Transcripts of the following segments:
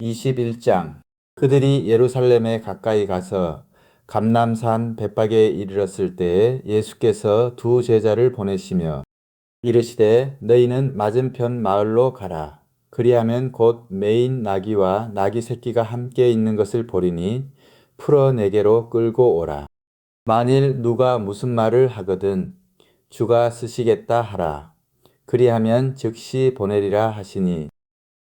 21장. 그들이 예루살렘에 가까이 가서 감람산 bet박에 이르렀을 때에 예수께서 두 제자를 보내시며 이르시되 너희는 맞은편 마을로 가라. 그리하면 곧 매인 나귀와 나귀 새끼가 함께 있는 것을 보리니 풀어 내게로 끌고 오라. 만일 누가 무슨 말을 하거든 주가 쓰시겠다 하라. 그리하면 즉시 보내리라 하시니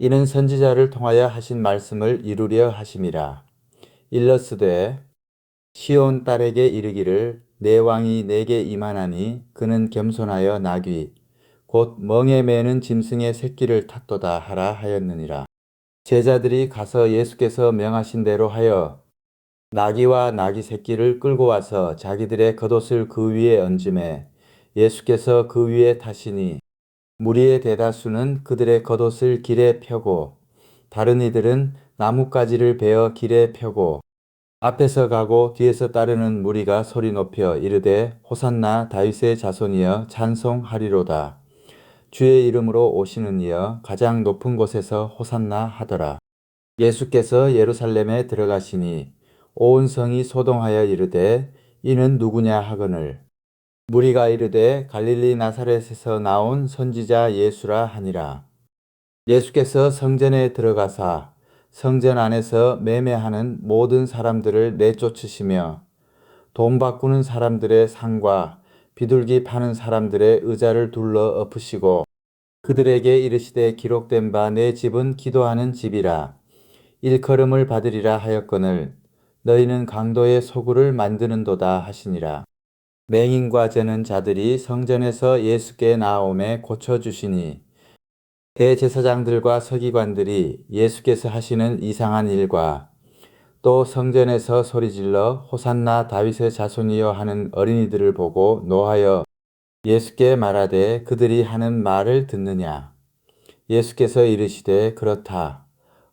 이는 선지자를 통하여 하신 말씀을 이루려 하심이라. 일러스되 시온 딸에게 이르기를 내 왕이 내게 임하나니 그는 겸손하여 나귀 곧 멍에 매는 짐승의 새끼를 탔도다 하라 하였느니라. 제자들이 가서 예수께서 명하신 대로 하여 나귀와 나귀 새끼를 끌고 와서 자기들의 겉옷을 그 위에 얹음에 예수께서 그 위에 타시니 무리의 대다수는 그들의 겉옷을 길에 펴고 다른 이들은 나뭇가지를 베어 길에 펴고 앞에서 가고 뒤에서 따르는 무리가 소리 높여 이르되 호산나 다윗의 자손이여 찬송하리로다. 주의 이름으로 오시는 이여 가장 높은 곳에서 호산나 하더라. 예수께서 예루살렘에 들어가시니 온 성이 소동하여 이르되 이는 누구냐 하거늘 무리가 이르되 갈릴리 나사렛에서 나온 선지자 예수라 하니라. 예수께서 성전에 들어가사 성전 안에서 매매하는 모든 사람들을 내쫓으시며 돈 바꾸는 사람들의 상과 비둘기 파는 사람들의 의자를 둘러 엎으시고 그들에게 이르시되 기록된 바 내 집은 기도하는 집이라. 일컬음을 받으리라 하였거늘 너희는 강도의 소굴을 만드는도다 하시니라. 맹인과 저는 자들이 성전에서 예수께 나오매 고쳐주시니 대제사장들과 서기관들이 예수께서 하시는 이상한 일과 또 성전에서 소리질러 호산나 다윗의 자손이여 하는 어린이들을 보고 노하여 예수께 말하되 그들이 하는 말을 듣느냐. 예수께서 이르시되 그렇다.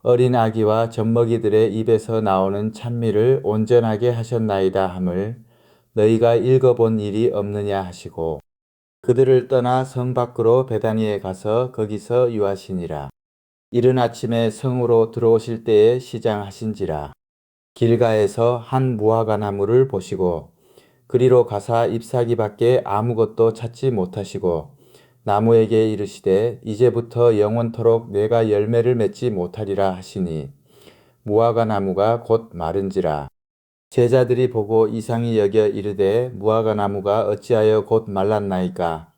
어린 아기와 젖먹이들의 입에서 나오는 찬미를 온전하게 하셨나이다 함을 너희가 읽어본 일이 없느냐 하시고 그들을 떠나 성 밖으로 베다니에 가서 거기서 유하시니라. 이른 아침에 성으로 들어오실 때에 시장하신지라. 길가에서 한 무화과 나무를 보시고 그리로 가사 잎사귀밖에 아무것도 찾지 못하시고 나무에게 이르시되 이제부터 영원토록 내가 열매를 맺지 못하리라 하시니 무화과 나무가 곧 마른지라. 제자들이 보고 이상히 여겨 이르되 무화과 나무가 어찌하여 곧 말랐나이까.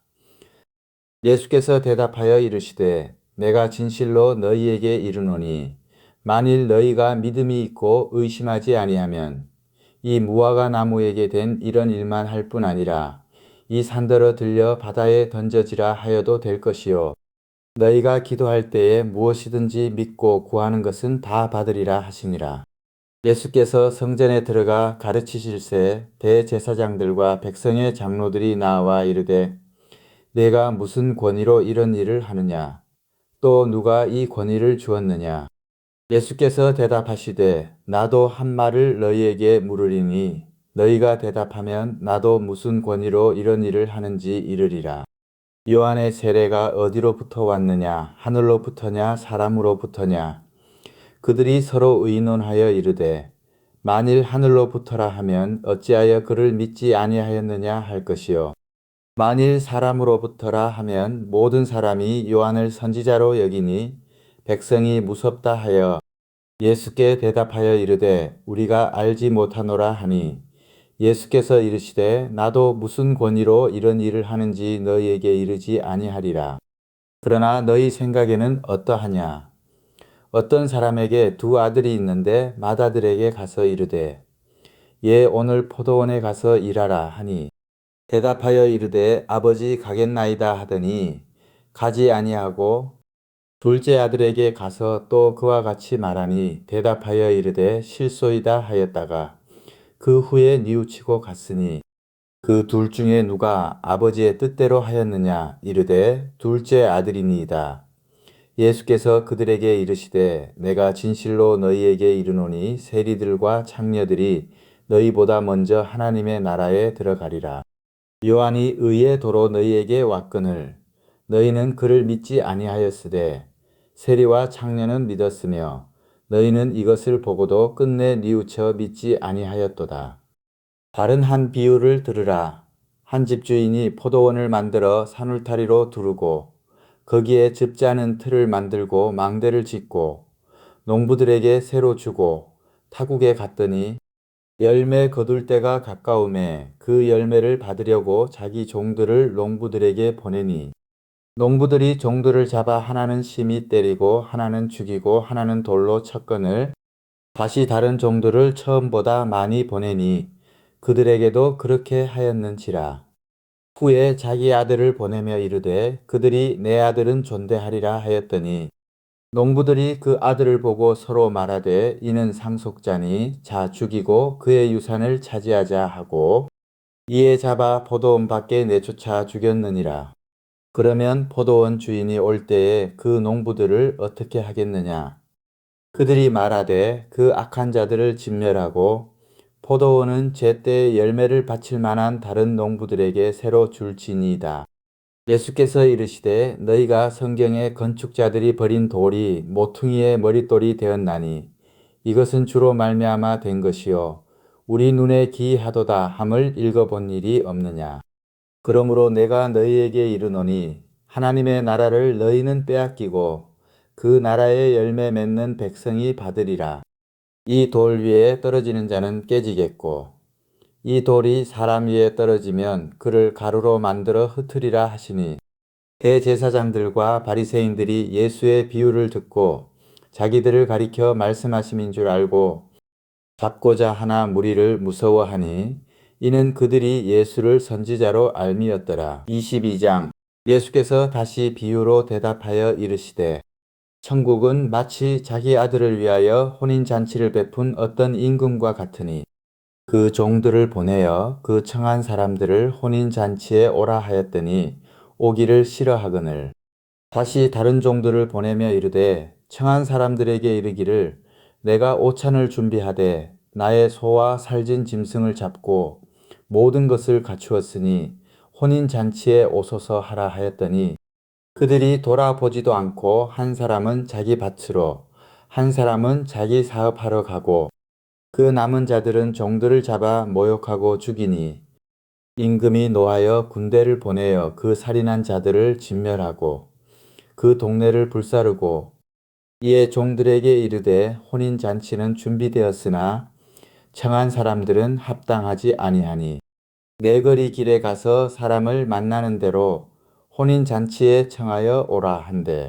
예수께서 대답하여 이르시되 내가 진실로 너희에게 이르노니 만일 너희가 믿음이 있고 의심하지 아니하면 이 무화과 나무에게 된 이런 일만 할 뿐 아니라 이 산더러 들려 바다에 던져지라 하여도 될 것이요 너희가 기도할 때에 무엇이든지 믿고 구하는 것은 다 받으리라 하시니라. 예수께서 성전에 들어가 가르치실새 대제사장들과 백성의 장로들이 나와 이르되 내가 무슨 권위로 이런 일을 하느냐 또 누가 이 권위를 주었느냐. 예수께서 대답하시되 나도 한 말을 너희에게 물으리니 너희가 대답하면 나도 무슨 권위로 이런 일을 하는지 이르리라. 요한의 세례가 어디로부터 왔느냐 하늘로부터냐 사람으로부터냐. 그들이 서로 의논하여 이르되 만일 하늘로부터라 하면 어찌하여 그를 믿지 아니하였느냐 할 것이요 만일 사람으로부터라 하면 모든 사람이 요한을 선지자로 여기니 백성이 무섭다 하여 예수께 대답하여 이르되 우리가 알지 못하노라 하니 예수께서 이르시되 나도 무슨 권위로 이런 일을 하는지 너희에게 이르지 아니하리라. 그러나 너희 생각에는 어떠하냐. 어떤 사람에게 두 아들이 있는데 맏아들에게 가서 이르되 얘 오늘 포도원에 가서 일하라 하니 대답하여 이르되 아버지 가겠나이다 하더니 가지 아니하고 둘째 아들에게 가서 또 그와 같이 말하니 대답하여 이르되 실소이다 하였다가 그 후에 뉘우치고 갔으니 그 둘 중에 누가 아버지의 뜻대로 하였느냐 이르되 둘째 아들이니이다. 예수께서 그들에게 이르시되 내가 진실로 너희에게 이르노니 세리들과 창녀들이 너희보다 먼저 하나님의 나라에 들어가리라. 요한이 의의 도로 너희에게 왔거늘 너희는 그를 믿지 아니하였으되 세리와 창녀는 믿었으며 너희는 이것을 보고도 끝내 뉘우쳐 믿지 아니하였도다. 다른 한 비유를 들으라. 한 집주인이 포도원을 만들어 산울타리로 두르고 거기에 즙자는 틀을 만들고 망대를 짓고 농부들에게 새로 주고 타국에 갔더니 열매 거둘 때가 가까움에 그 열매를 받으려고 자기 종들을 농부들에게 보내니 농부들이 종들을 잡아 하나는 심히 때리고 하나는 죽이고 하나는 돌로 쳤거늘 다시 다른 종들을 처음보다 많이 보내니 그들에게도 그렇게 하였는지라. 후에 자기 아들을 보내며 이르되 그들이 내 아들은 존대하리라 하였더니 농부들이 그 아들을 보고 서로 말하되 이는 상속자니 자 죽이고 그의 유산을 차지하자 하고 이에 잡아 포도원 밖에 내쫓아 죽였느니라. 그러면 포도원 주인이 올 때에 그 농부들을 어떻게 하겠느냐? 그들이 말하되 그 악한 자들을 진멸하고 포도원은 제때 열매를 바칠 만한 다른 농부들에게 새로 줄지니이다. 예수께서 이르시되 너희가 성경에 건축자들이 버린 돌이 모퉁이의 머릿돌이 되었나니 이것은 주로 말미암아 된 것이요 우리 눈에 기이하도다 함을 읽어본 일이 없느냐. 그러므로 내가 너희에게 이르노니 하나님의 나라를 너희는 빼앗기고 그 나라의 열매 맺는 백성이 받으리라. 이 돌 위에 떨어지는 자는 깨지겠고 이 돌이 사람 위에 떨어지면 그를 가루로 만들어 흩으리라 하시니 대제사장들과 바리새인들이 예수의 비유를 듣고 자기들을 가리켜 말씀하심인 줄 알고 잡고자 하나 무리를 무서워하니 이는 그들이 예수를 선지자로 알미었더라. 22장 예수께서 다시 비유로 대답하여 이르시되 천국은 마치 자기 아들을 위하여 혼인잔치를 베푼 어떤 임금과 같으니 그 종들을 보내어 그 청한 사람들을 혼인잔치에 오라 하였더니 오기를 싫어하거늘 다시 다른 종들을 보내며 이르되 청한 사람들에게 이르기를 내가 오찬을 준비하되 나의 소와 살진 짐승을 잡고 모든 것을 갖추었으니 혼인잔치에 오소서 하라 하였더니 그들이 돌아보지도 않고 한 사람은 자기 밭으로 한 사람은 자기 사업하러 가고 그 남은 자들은 종들을 잡아 모욕하고 죽이니 임금이 노하여 군대를 보내어 그 살인한 자들을 진멸하고 그 동네를 불사르고 이에 종들에게 이르되 혼인잔치는 준비되었으나 청한 사람들은 합당하지 아니하니 내거리 길에 가서 사람을 만나는 대로 혼인잔치에 청하여 오라 한대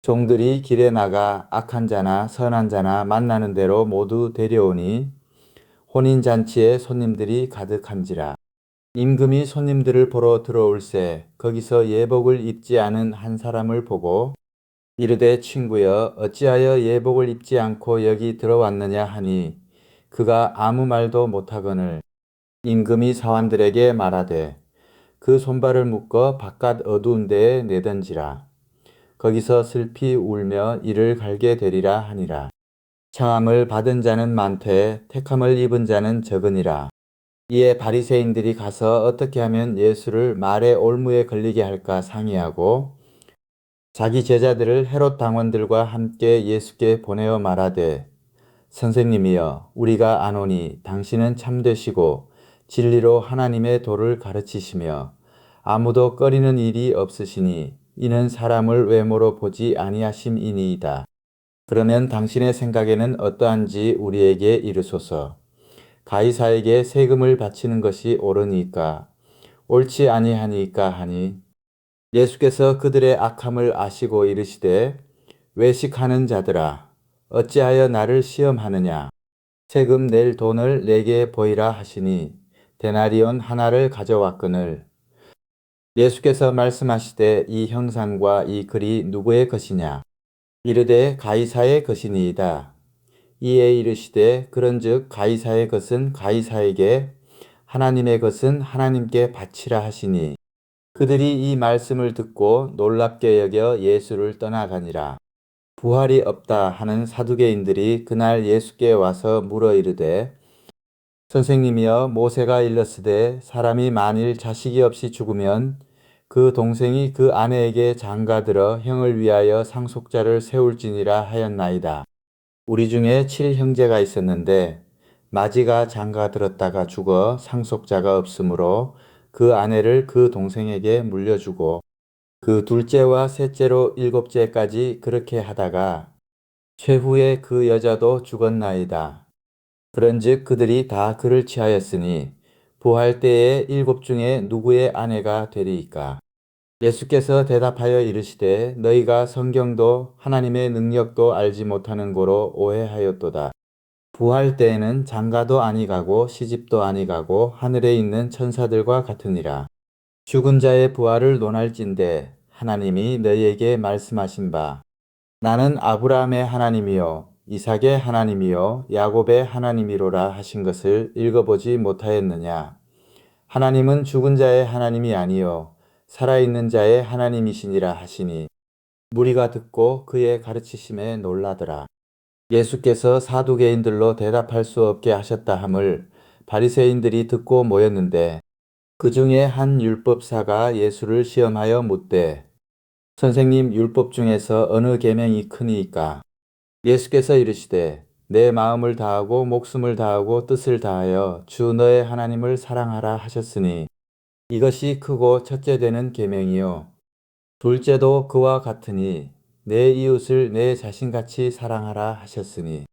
종들이 길에 나가 악한 자나 선한 자나 만나는 대로 모두 데려오니 혼인잔치에 손님들이 가득한지라. 임금이 손님들을 보러 들어올새 거기서 예복을 입지 않은 한 사람을 보고 이르되 친구여 어찌하여 예복을 입지 않고 여기 들어왔느냐 하니 그가 아무 말도 못하거늘 임금이 사환들에게 말하되 그 손발을 묶어 바깥 어두운 데에 내던지라. 거기서 슬피 울며 이를 갈게 되리라 하니라. 청함을 받은 자는 많되 택함을 입은 자는 적으니라. 이에 바리새인들이 가서 어떻게 하면 예수를 말의 올무에 걸리게 할까 상의하고 자기 제자들을 헤롯 당원들과 함께 예수께 보내어 말하되 선생님이여 우리가 아노니 당신은 참되시고 진리로 하나님의 도를 가르치시며 아무도 꺼리는 일이 없으시니 이는 사람을 외모로 보지 아니하심이니이다. 그러면 당신의 생각에는 어떠한지 우리에게 이르소서. 가이사에게 세금을 바치는 것이 옳으니까 옳지 아니하니까 하니 예수께서 그들의 악함을 아시고 이르시되 외식하는 자들아 어찌하여 나를 시험하느냐 세금 낼 돈을 내게 보이라 하시니 데나리온 하나를 가져왔거늘 예수께서 말씀하시되 이 형상과 이 글이 누구의 것이냐 이르되 가이사의 것이니이다. 이에 이르시되 그런즉 가이사의 것은 가이사에게 하나님의 것은 하나님께 바치라 하시니 그들이 이 말씀을 듣고 놀랍게 여겨 예수를 떠나가니라. 부활이 없다 하는 사두개인들이 그날 예수께 와서 물어 이르되 선생님이여 모세가 일렀으되 사람이 만일 자식이 없이 죽으면 그 동생이 그 아내에게 장가들어 형을 위하여 상속자를 세울지니라 하였나이다. 우리 중에 7형제가 있었는데 마지가 장가 들었다가 죽어 상속자가 없으므로 그 아내를 그 동생에게 물려주고 그 둘째와 셋째로 일곱째까지 그렇게 하다가 최후에 그 여자도 죽었나이다. 그런즉 그들이 다 그를 취하였으니 부활 때에 일곱 중에 누구의 아내가 되리이까? 예수께서 대답하여 이르시되 너희가 성경도 하나님의 능력도 알지 못하는 고로 오해하였도다. 부활 때에는 장가도 아니가고 시집도 아니가고 하늘에 있는 천사들과 같으니라. 죽은 자의 부활을 논할진대 하나님이 너희에게 말씀하신 바 나는 아브라함의 하나님이요 이삭의 하나님이요 야곱의 하나님이로라 하신 것을 읽어보지 못하였느냐. 하나님은 죽은 자의 하나님이 아니요 살아있는 자의 하나님이시니라 하시니 무리가 듣고 그의 가르치심에 놀라더라. 예수께서 사두개인들로 대답할 수 없게 하셨다 함을 바리새인들이 듣고 모였는데 그 중에 한 율법사가 예수를 시험하여 묻되 선생님 율법 중에서 어느 계명이 크니이까? 예수께서 이르시되 내 마음을 다하고 목숨을 다하고 뜻을 다하여 주 너의 하나님을 사랑하라 하셨으니 이것이 크고 첫째 되는 계명이요 둘째도 그와 같으니 내 이웃을 내 자신같이 사랑하라 하셨으니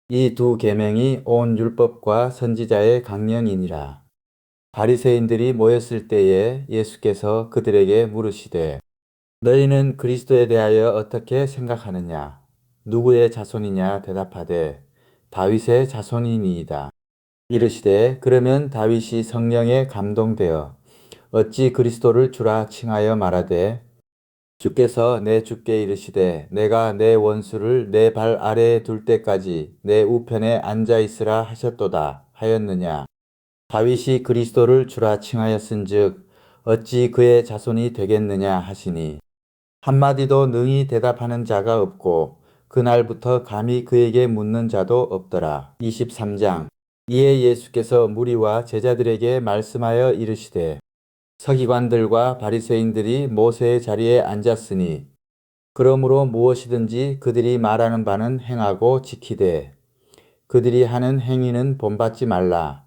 이 두 계명이 온 율법과 선지자의 강령이니라. 바리새인들이 모였을 때에 예수께서 그들에게 물으시되 너희는 그리스도에 대하여 어떻게 생각하느냐? 누구의 자손이냐 대답하되 다윗의 자손이니이다. 이르시되 그러면 다윗이 성령에 감동되어 어찌 그리스도를 주라 칭하여 말하되 주께서 내 주께 이르시되 내가 내 원수를 내 발 아래에 둘 때까지 내 우편에 앉아 있으라 하셨도다 하였느냐. 다윗이 그리스도를 주라 칭하였은즉 어찌 그의 자손이 되겠느냐 하시니 한마디도 능히 대답하는 자가 없고 그날부터 감히 그에게 묻는 자도 없더라. 23장. 이에 예수께서 무리와 제자들에게 말씀하여 이르시되 서기관들과 바리새인들이 모세의 자리에 앉았으니 그러므로 무엇이든지 그들이 말하는 바는 행하고 지키되 그들이 하는 행위는 본받지 말라.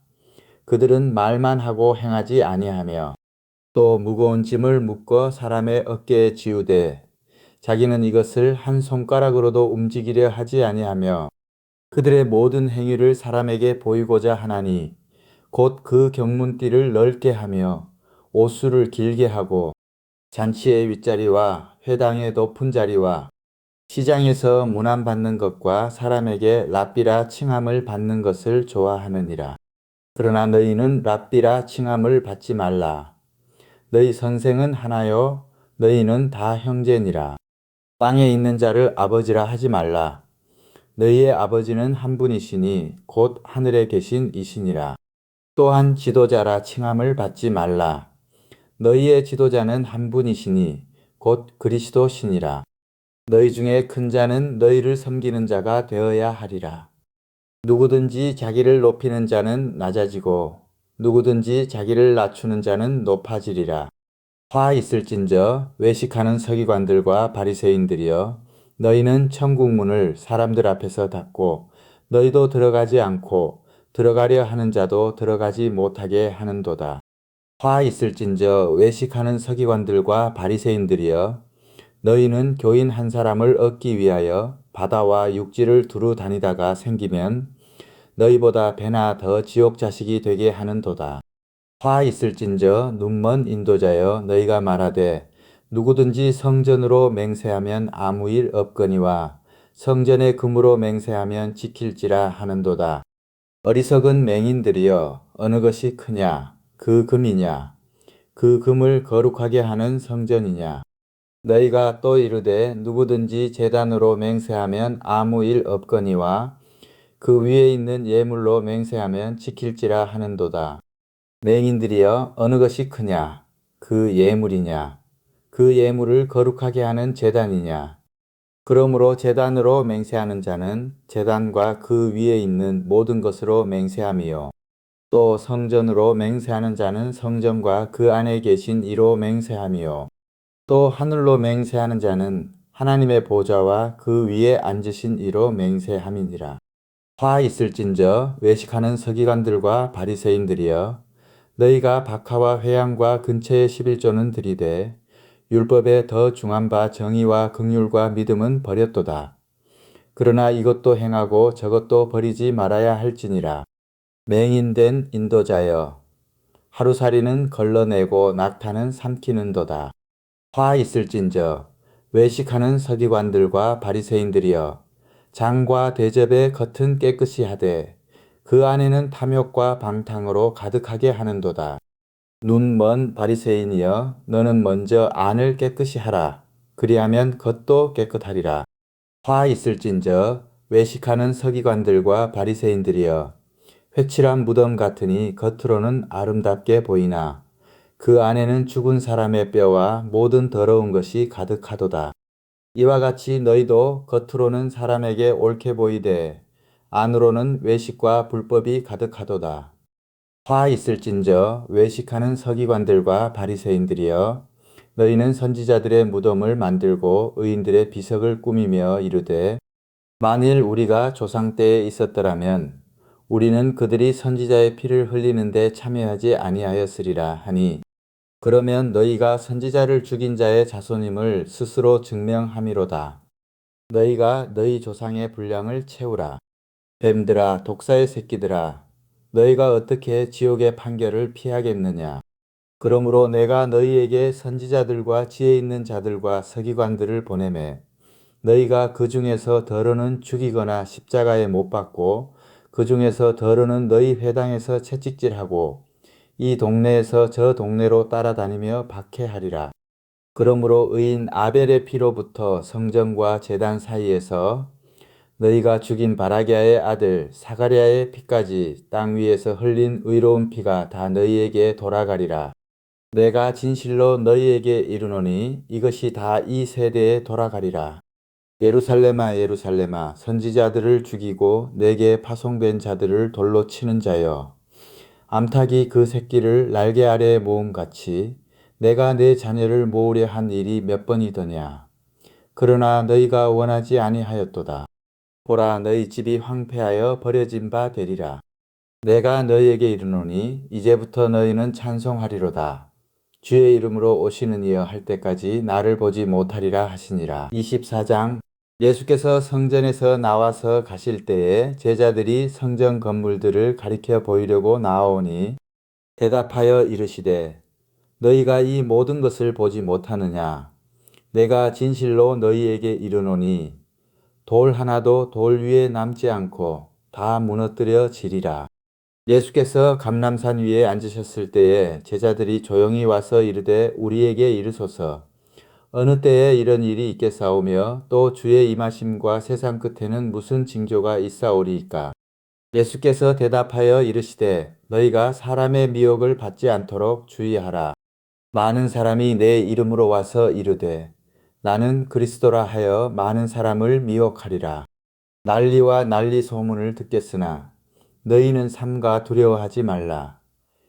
그들은 말만 하고 행하지 아니하며 또 무거운 짐을 묶어 사람의 어깨에 지우되 자기는 이것을 한 손가락으로도 움직이려 하지 아니하며 그들의 모든 행위를 사람에게 보이고자 하나니 곧 그 경문띠를 넓게 하며 옷수를 길게 하고 잔치의 윗자리와 회당의 높은 자리와 시장에서 문안받는 것과 사람에게 랍비라 칭함을 받는 것을 좋아하느니라. 그러나 너희는 랍비라 칭함을 받지 말라. 너희 선생은 하나요 너희는 다 형제니라. 땅에 있는 자를 아버지라 하지 말라. 너희의 아버지는 한 분이시니 곧 하늘에 계신 이시니라. 또한 지도자라 칭함을 받지 말라. 너희의 지도자는 한 분이시니 곧 그리스도시니라. 너희 중에 큰 자는 너희를 섬기는 자가 되어야 하리라. 누구든지 자기를 높이는 자는 낮아지고 누구든지 자기를 낮추는 자는 높아지리라. 화 있을진저 외식하는 서기관들과 바리새인들이여 너희는 천국 문을 사람들 앞에서 닫고 너희도 들어가지 않고 들어가려 하는 자도 들어가지 못하게 하는도다. 화 있을진저 외식하는 서기관들과 바리새인들이여 너희는 교인 한 사람을 얻기 위하여 바다와 육지를 두루 다니다가 생기면 너희보다 배나 더 지옥 자식이 되게 하는도다. 화 있을진저 눈먼 인도자여 너희가 말하되 누구든지 성전으로 맹세하면 아무 일 없거니와 성전의 금으로 맹세하면 지킬지라 하는도다. 어리석은 맹인들이여 어느 것이 크냐 그 금이냐 그 금을 거룩하게 하는 성전이냐. 너희가 또 이르되 누구든지 제단으로 맹세하면 아무 일 없거니와 그 위에 있는 예물로 맹세하면 지킬지라 하는도다. 맹인들이여 어느 것이 크냐 그 예물이냐 그 예물을 거룩하게 하는 제단이냐. 그러므로 제단으로 맹세하는 자는 제단과 그 위에 있는 모든 것으로 맹세함이요 또 성전으로 맹세하는 자는 성전과 그 안에 계신 이로 맹세함이요 또 하늘로 맹세하는 자는 하나님의 보좌와 그 위에 앉으신 이로 맹세함이니라. 화 있을진저 외식하는 서기관들과 바리새인들이여, 너희가 박하와 회양과 근처의 11조는 들이되 율법에 더 중한 바 정의와 긍휼과 믿음은 버렸도다. 그러나 이것도 행하고 저것도 버리지 말아야 할지니라. 맹인된 인도자여, 하루살이는 걸러내고 낙타는 삼키는도다. 화 있을진저 외식하는 서기관들과 바리새인들이여, 장과 대접의 겉은 깨끗이 하되 그 안에는 탐욕과 방탕으로 가득하게 하는도다. 눈 먼 바리새인이여, 너는 먼저 안을 깨끗이 하라. 그리하면 겉도 깨끗하리라. 화 있을진저 외식하는 서기관들과 바리새인들이여, 회칠한 무덤 같으니 겉으로는 아름답게 보이나 그 안에는 죽은 사람의 뼈와 모든 더러운 것이 가득하도다. 이와 같이 너희도 겉으로는 사람에게 옳게 보이되 안으로는 외식과 불법이 가득하도다. 화 있을진저 외식하는 서기관들과 바리새인들이여, 너희는 선지자들의 무덤을 만들고 의인들의 비석을 꾸미며 이르되 만일 우리가 조상 때에 있었더라면 우리는 그들이 선지자의 피를 흘리는데 참여하지 아니하였으리라 하니, 그러면 너희가 선지자를 죽인 자의 자손임을 스스로 증명함이로다. 너희가 너희 조상의 분량을 채우라. 뱀들아, 독사의 새끼들아, 너희가 어떻게 지옥의 판결을 피하겠느냐. 그러므로 내가 너희에게 선지자들과 지혜 있는 자들과 서기관들을 보내매 너희가 그 중에서 더러는 죽이거나 십자가에 못 박고 그 중에서 더러는 너희 회당에서 채찍질하고 이 동네에서 저 동네로 따라다니며 박해하리라. 그러므로 의인 아벨의 피로부터 성전과 제단 사이에서 너희가 죽인 바라기아의 아들 사가랴의 피까지 땅 위에서 흘린 의로운 피가 다 너희에게 돌아가리라. 내가 진실로 너희에게 이르노니 이것이 다 이 세대에 돌아가리라. 예루살렘아, 예루살렘아, 선지자들을 죽이고 내게 파송된 자들을 돌로 치는 자여, 암탉이 그 새끼를 날개 아래에 모음같이 내가 내 자녀를 모으려 한 일이 몇 번이더냐. 그러나 너희가 원하지 아니하였도다. 보라, 너희 집이 황폐하여 버려진 바 되리라. 내가 너희에게 이르노니 이제부터 너희는 찬송하리로다. 주의 이름으로 오시는 이여 할 때까지 나를 보지 못하리라 하시니라. 24장. 예수께서 성전에서 나와서 가실 때에 제자들이 성전 건물들을 가리켜 보이려고 나아오니 대답하여 이르시되 너희가 이 모든 것을 보지 못하느냐. 내가 진실로 너희에게 이르노니 돌 하나도 돌 위에 남지 않고 다 무너뜨려 지리라. 예수께서 감람산 위에 앉으셨을 때에 제자들이 조용히 와서 이르되 우리에게 이르소서, 어느 때에 이런 일이 있겠사오며 또 주의 임하심과 세상 끝에는 무슨 징조가 있사오리이까. 예수께서 대답하여 이르시되 너희가 사람의 미혹을 받지 않도록 주의하라. 많은 사람이 내 이름으로 와서 이르되 나는 그리스도라 하여 많은 사람을 미혹하리라. 난리와 난리 소문을 듣겠으나 너희는 삼가 두려워하지 말라.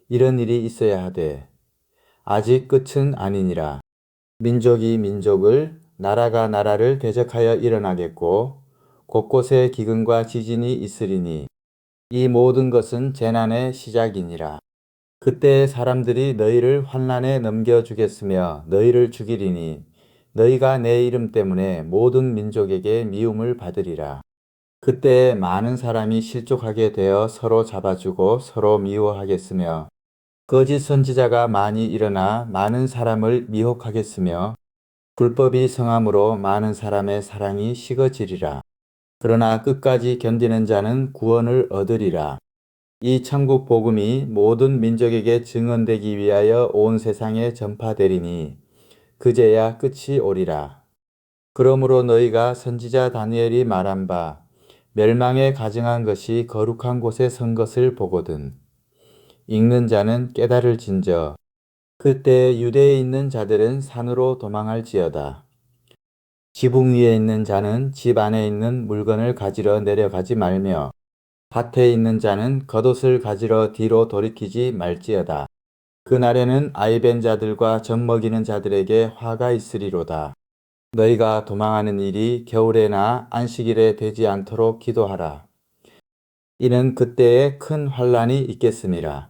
이런 일이 있어야 하되 아직 끝은 아니니라. 민족이 민족을, 나라가 나라를 대적하여 일어나겠고 곳곳에 기근과 지진이 있으리니 이 모든 것은 재난의 시작이니라. 그때 사람들이 너희를 환난에 넘겨주겠으며 너희를 죽이리니 너희가 내 이름 때문에 모든 민족에게 미움을 받으리라. 그때 많은 사람이 실족하게 되어 서로 잡아주고 서로 미워하겠으며 거짓 선지자가 많이 일어나 많은 사람을 미혹하겠으며 불법이 성함으로 많은 사람의 사랑이 식어지리라. 그러나 끝까지 견디는 자는 구원을 얻으리라. 이 천국 복음이 모든 민족에게 증언되기 위하여 온 세상에 전파되리니 그제야 끝이 오리라. 그러므로 너희가 선지자 다니엘이 말한 바 멸망에 가증한 것이 거룩한 곳에 선 것을 보거든. 읽는 자는 깨달을진저. 그때 유대에 있는 자들은 산으로 도망할지어다. 지붕 위에 있는 자는 집 안에 있는 물건을 가지러 내려가지 말며 밭에 있는 자는 겉옷을 가지러 뒤로 돌이키지 말지어다. 그날에는 아이벤 자들과 젖먹이는 자들에게 화가 있으리로다. 너희가 도망하는 일이 겨울에나 안식일에 되지 않도록 기도하라. 이는 그때에 큰 환란이 있겠음이라.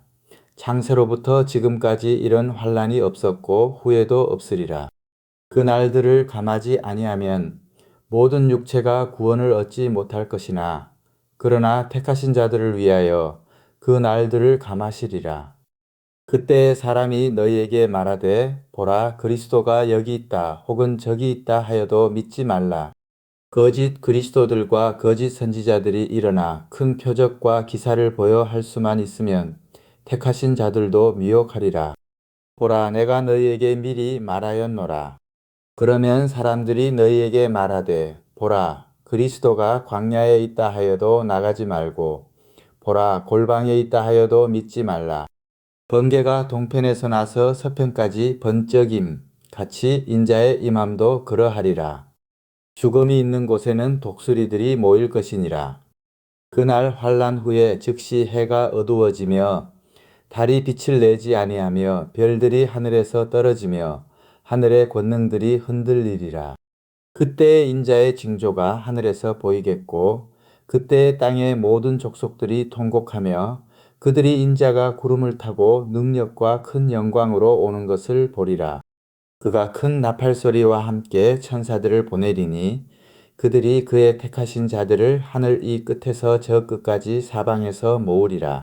창세로부터 지금까지 이런 환란이 없었고 후에도 없으리라. 그 날들을 감하지 아니하면 모든 육체가 구원을 얻지 못할 것이나 그러나 택하신 자들을 위하여 그 날들을 감하시리라. 그때 사람이 너희에게 말하되 보라 그리스도가 여기 있다 혹은 저기 있다 하여도 믿지 말라. 거짓 그리스도들과 거짓 선지자들이 일어나 큰 표적과 기사를 보여 할 수만 있으면 택하신 자들도 미혹하리라. 보라 내가 너희에게 미리 말하였노라. 그러면 사람들이 너희에게 말하되 보라 그리스도가 광야에 있다 하여도 나가지 말고 보라 골방에 있다 하여도 믿지 말라. 번개가 동편에서 나서 서편까지 번쩍임 같이 인자의 임함도 그러하리라. 죽음이 있는 곳에는 독수리들이 모일 것이니라. 그날 환란 후에 즉시 해가 어두워지며 달이 빛을 내지 아니하며 별들이 하늘에서 떨어지며 하늘의 권능들이 흔들리리라. 그때의 인자의 징조가 하늘에서 보이겠고 그때의 땅의 모든 족속들이 통곡하며 그들이 인자가 구름을 타고 능력과 큰 영광으로 오는 것을 보리라. 그가 큰 나팔 소리와 함께 천사들을 보내리니 그들이 그의 택하신 자들을 하늘 이 끝에서 저 끝까지 사방에서 모으리라.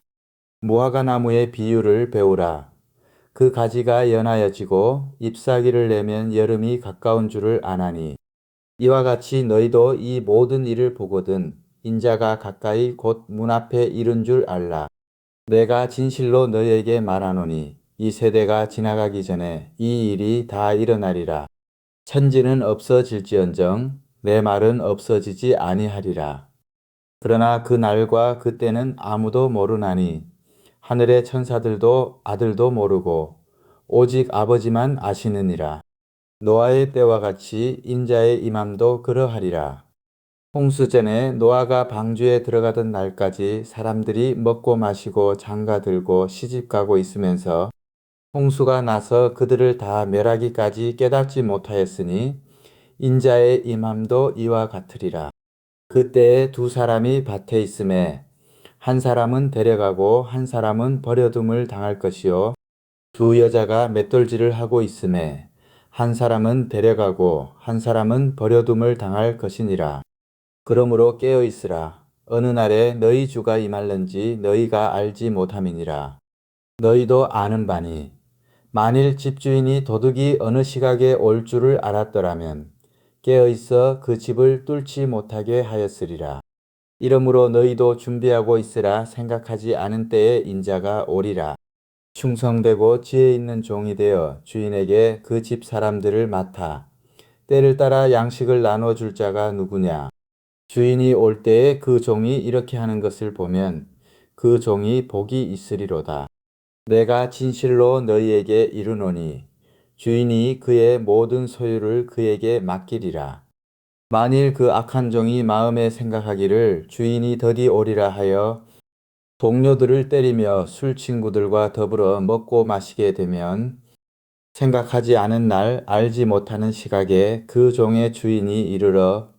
무화과 나무의 비유를 배우라. 그 가지가 연하여지고 잎사귀를 내면 여름이 가까운 줄을 아나니 이와 같이 너희도 이 모든 일을 보거든 인자가 가까이 곧 문 앞에 이른 줄 알라. 내가 진실로 너희에게 말하노니 이 세대가 지나가기 전에 이 일이 다 일어나리라. 천지는 없어질지언정 내 말은 없어지지 아니하리라. 그러나 그 날과 그 때는 아무도 모르나니 하늘의 천사들도 아들도 모르고 오직 아버지만 아시느니라. 노아의 때와 같이 인자의 임함도 그러하리라. 홍수 전에 노아가 방주에 들어가던 날까지 사람들이 먹고 마시고 장가들고 시집가고 있으면서 홍수가 나서 그들을 다 멸하기까지 깨닫지 못하였으니 인자의 임함도 이와 같으리라. 그때에 두 사람이 밭에 있음에 한 사람은 데려가고 한 사람은 버려둠을 당할 것이요 두 여자가 맷돌질을 하고 있음에 한 사람은 데려가고 한 사람은 버려둠을 당할 것이니라. 그러므로 깨어 있으라. 어느 날에 너희 주가 임할는지 너희가 알지 못함이니라. 너희도 아는 바니 만일 집주인이 도둑이 어느 시각에 올 줄을 알았더라면 깨어 있어 그 집을 뚫지 못하게 하였으리라. 이러므로 너희도 준비하고 있으라. 생각하지 않은 때에 인자가 오리라. 충성되고 지혜 있는 종이 되어 주인에게 그 집 사람들을 맡아 때를 따라 양식을 나눠줄 자가 누구냐. 주인이 올 때에 그 종이 이렇게 하는 것을 보면 그 종이 복이 있으리로다. 내가 진실로 너희에게 이르노니 주인이 그의 모든 소유를 그에게 맡기리라. 만일 그 악한 종이 마음에 생각하기를 주인이 더디 오리라 하여 동료들을 때리며 술 친구들과 더불어 먹고 마시게 되면 생각하지 않은 날 알지 못하는 시각에 그 종의 주인이 이르러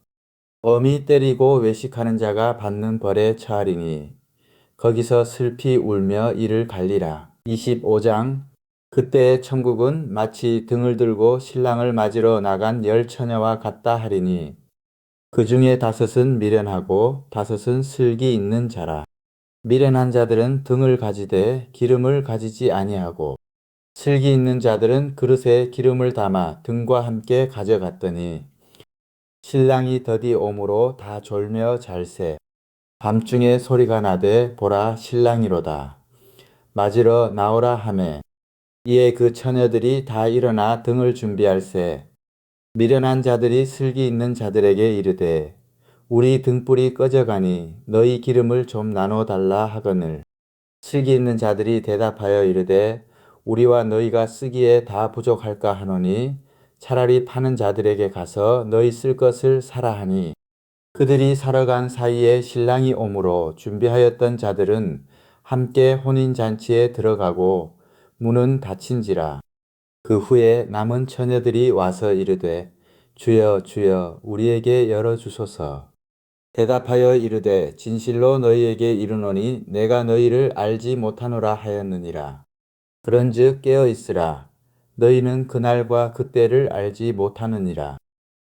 엄히 때리고 외식하는 자가 받는 벌에 처하리니 거기서 슬피 울며 이를 갈리라. 25장 그때의 천국은 마치 등을 들고 신랑을 맞으러 나간 열 처녀와 같다 하리니 그 중에 다섯은 미련하고 다섯은 슬기 있는 자라. 미련한 자들은 등을 가지되 기름을 가지지 아니하고 슬기 있는 자들은 그릇에 기름을 담아 등과 함께 가져갔더니 신랑이 더디 오므로 다 졸며 잘새. 밤중에 소리가 나되 보라 신랑이로다. 맞으러 나오라 하매 이에 그 처녀들이 다 일어나 등을 준비할세. 미련한 자들이 슬기 있는 자들에게 이르되 우리 등불이 꺼져가니 너희 기름을 좀 나눠 달라 하거늘 슬기 있는 자들이 대답하여 이르되 우리와 너희가 쓰기에 다 부족할까 하노니 차라리 파는 자들에게 가서 너희 쓸 것을 사라 하니 그들이 사러 간 사이에 신랑이 오므로 준비하였던 자들은 함께 혼인잔치에 들어가고 문은 닫힌지라. 그 후에 남은 처녀들이 와서 이르되 주여, 주여, 우리에게 열어주소서. 대답하여 이르되 진실로 너희에게 이르노니 내가 너희를 알지 못하노라 하였느니라. 그런즉 깨어 있으라. 너희는 그날과 그때를 알지 못하느니라.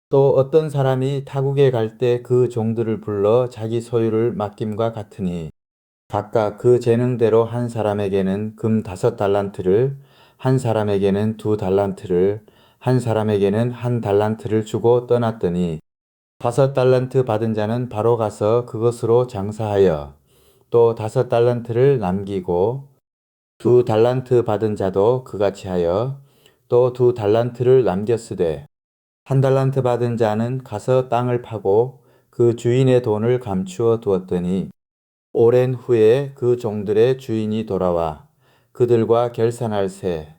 또 어떤 사람이 타국에 갈 때 그 종들을 불러 자기 소유를 맡김과 같으니 각각 그 재능대로 한 사람에게는 금 5달란트를, 한 사람에게는 2달란트를, 한 사람에게는 1달란트를 주고 떠났더니 5달란트 받은 자는 바로 가서 그것으로 장사하여 또 5달란트를 남기고 2달란트 받은 자도 그같이 하여 또 2달란트를 남겼으되 1달란트 받은 자는 가서 땅을 파고 그 주인의 돈을 감추어 두었더니 오랜 후에 그 종들의 주인이 돌아와 그들과 결산할세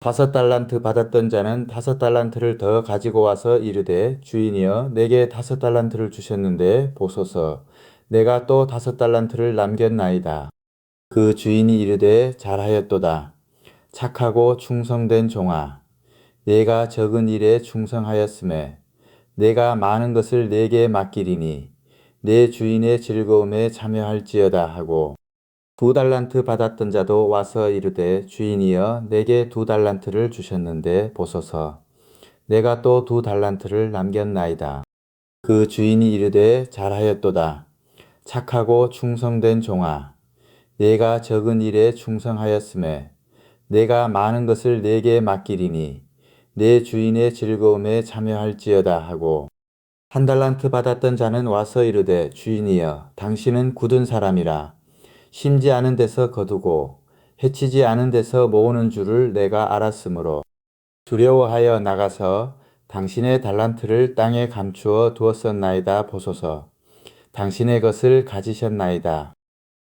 5달란트 받았던 자는 5달란트를 더 가지고 와서 이르되 주인이여 내게 5달란트를 주셨는데 보소서 내가 또 5달란트를 남겼나이다. 그 주인이 이르되 잘하였도다. 착하고 충성된 종아 내가 적은 일에 충성하였음에 내가 많은 것을 내게 맡기리니 내 주인의 즐거움에 참여할지어다 하고 2달란트 받았던 자도 와서 이르되 주인이여 내게 2달란트를 주셨는데 보소서 내가 또 2달란트를 남겼나이다. 그 주인이 이르되 잘하였도다. 착하고 충성된 종아 내가 적은 일에 충성하였음에 내가 많은 것을 내게 맡기리니 내 주인의 즐거움에 참여할지어다 하고 1달란트 받았던 자는 와서 이르되 주인이여 당신은 굳은 사람이라 심지 않은 데서 거두고 해치지 않은 데서 모으는 줄을 내가 알았으므로 두려워하여 나가서 당신의 달란트를 땅에 감추어 두었었나이다 보소서. 당신의 것을 가지셨나이다.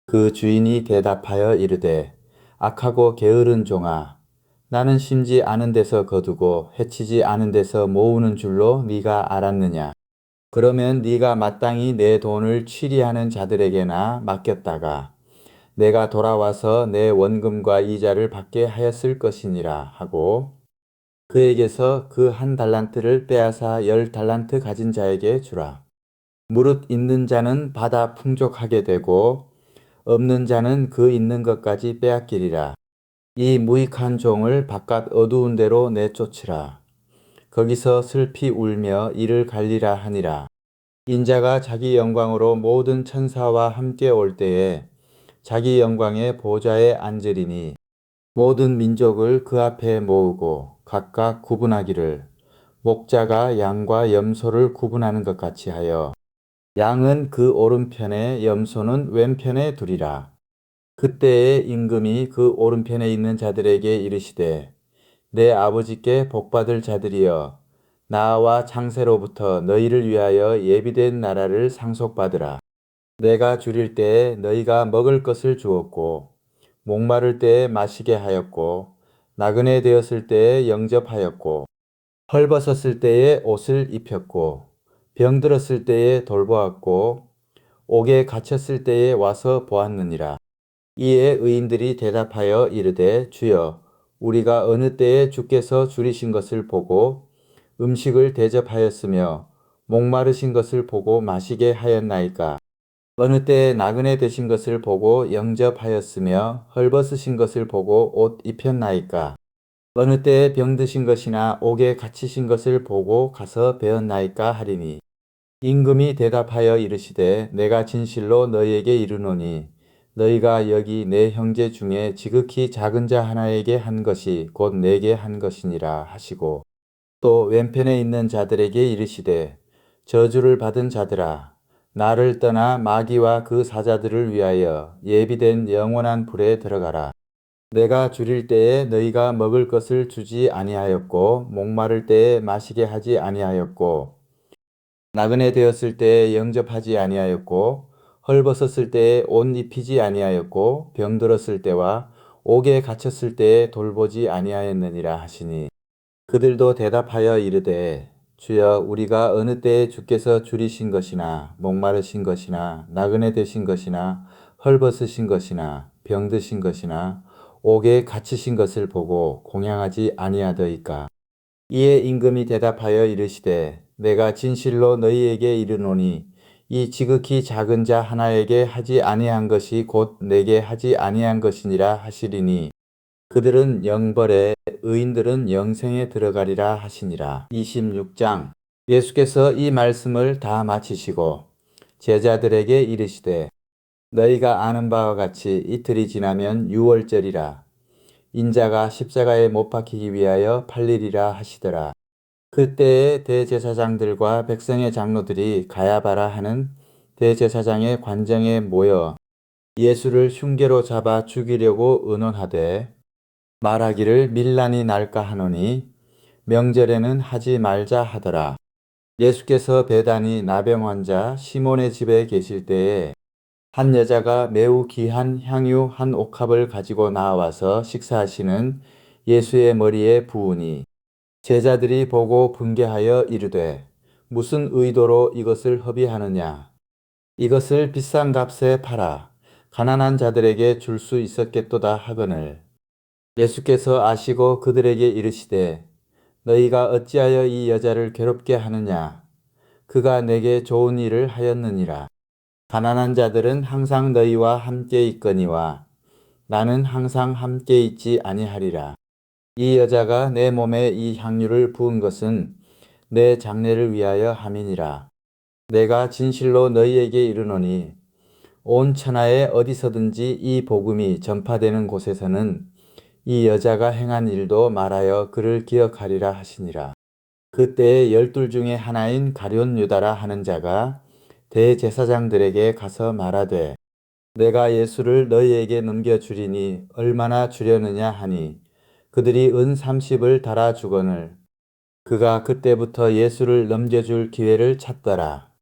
그 주인이 대답하여 이르되 악하고 게으른 종아 나는 심지 않은 데서 거두고 해치지 않은 데서 모으는 줄로 네가 알았느냐. 그러면 네가 마땅히 내 돈을 취리하는 자들에게나 맡겼다가 내가 돌아와서 내 원금과 이자를 받게 하였을 것이니라 하고 그에게서 그 1달란트를 빼앗아 10달란트 가진 자에게 주라. 무릇 있는 자는 받아 풍족하게 되고 없는 자는 그 있는 것까지 빼앗기리라. 이 무익한 종을 바깥 어두운 데로 내쫓으라. 거기서 슬피 울며 이를 갈리라 하니라. 인자가 자기 영광으로 모든 천사와 함께 올 때에 자기 영광의 보좌에 앉으리니 모든 민족을 그 앞에 모으고 각각 구분하기를 목자가 양과 염소를 구분하는 것 같이 하여 양은 그 오른편에 염소는 왼편에 두리라. 그때에 임금이 그 오른편에 있는 자들에게 이르시되 내 아버지께 복받을 자들이여 나와 창세로부터 너희를 위하여 예비된 나라를 상속받으라. 내가 줄일 때에 너희가 먹을 것을 주었고 목마를 때에 마시게 하였고 나그네 되었을 때에 영접하였고 헐벗었을 때에 옷을 입혔고 병들었을 때에 돌보았고 옥에 갇혔을 때에 와서 보았느니라. 이에 의인들이 대답하여 이르되 주여 우리가 어느 때에 주께서 줄이신 것을 보고 음식을 대접하였으며 목마르신 것을 보고 마시게 하였나이까. 어느 때에 나그네 되신 것을 보고 영접하였으며 헐벗으신 것을 보고 옷 입혔나이까. 어느 때에 병드신 것이나 옥에 갇히신 것을 보고 가서 배웠나이까 하리니 임금이 대답하여 이르시되 내가 진실로 너희에게 이르노니 너희가 여기 내 형제 중에 지극히 작은 자 하나에게 한 것이 곧 내게 한 것이니라 하시고 또 왼편에 있는 자들에게 이르시되 저주를 받은 자들아 나를 떠나 마귀와 그 사자들을 위하여 예비된 영원한 불에 들어가라. 내가 줄일 때에 너희가 먹을 것을 주지 아니하였고 목마를 때에 마시게 하지 아니하였고 나그네 되었을 때에 영접하지 아니하였고 헐벗었을 때에 옷 입히지 아니하였고 병들었을 때와 옥에 갇혔을 때에 돌보지 아니하였느니라 하시니 그들도 대답하여 이르되 주여 우리가 어느 때에 주께서 줄이신 것이나 목마르신 것이나 나그네 되신 것이나 헐벗으신 것이나 병드신 것이나 옥에 갇히신 것을 보고 공양하지 아니하더이까. 이에 임금이 대답하여 이르시되 내가 진실로 너희에게 이르노니 이 지극히 작은 자 하나에게 하지 아니한 것이 곧 내게 하지 아니한 것이니라 하시리니 그들은 영벌에 의인들은 영생에 들어가리라 하시니라. 26장. 예수께서 이 말씀을 다 마치시고 제자들에게 이르시되 너희가 아는 바와 같이 이틀이 지나면 유월절이라 인자가 십자가에 못 박히기 위하여 팔리리라 하시더라. 그때에 대제사장들과 백성의 장로들이 가야바라 하는 대제사장의 관정에 모여 예수를 흉계로 잡아 죽이려고 의논하되 말하기를 밀란이 날까 하노니 명절에는 하지 말자 하더라. 예수께서 베다니 나병 환자 시몬의 집에 계실 때에 한 여자가 매우 귀한 향유 한 옥합을 가지고 나와서 식사하시는 예수의 머리에 부으니 제자들이 보고 분개하여 이르되 무슨 의도로 이것을 허비하느냐. 이것을 비싼 값에 팔아 가난한 자들에게 줄 수 있었겠도다 하거늘 예수께서 아시고 그들에게 이르시되 너희가 어찌하여 이 여자를 괴롭게 하느냐. 그가 내게 좋은 일을 하였느니라. 가난한 자들은 항상 너희와 함께 있거니와 나는 항상 함께 있지 아니하리라. 이 여자가 내 몸에 이 향유를 부은 것은 내 장례를 위하여 함이니라. 내가 진실로 너희에게 이르노니 온 천하에 어디서든지 이 복음이 전파되는 곳에서는 이 여자가 행한 일도 말하여 그를 기억하리라 하시니라. 그때에 12 중에 하나인 가룟 유다라 하는 자가 대제사장들에게 가서 말하되 내가 예수를 너희에게 넘겨주리니 얼마나 주려느냐 하니 그들이 은 30을 달아 주거늘 그가 그때부터 예수를 넘겨줄 기회를 찾더라.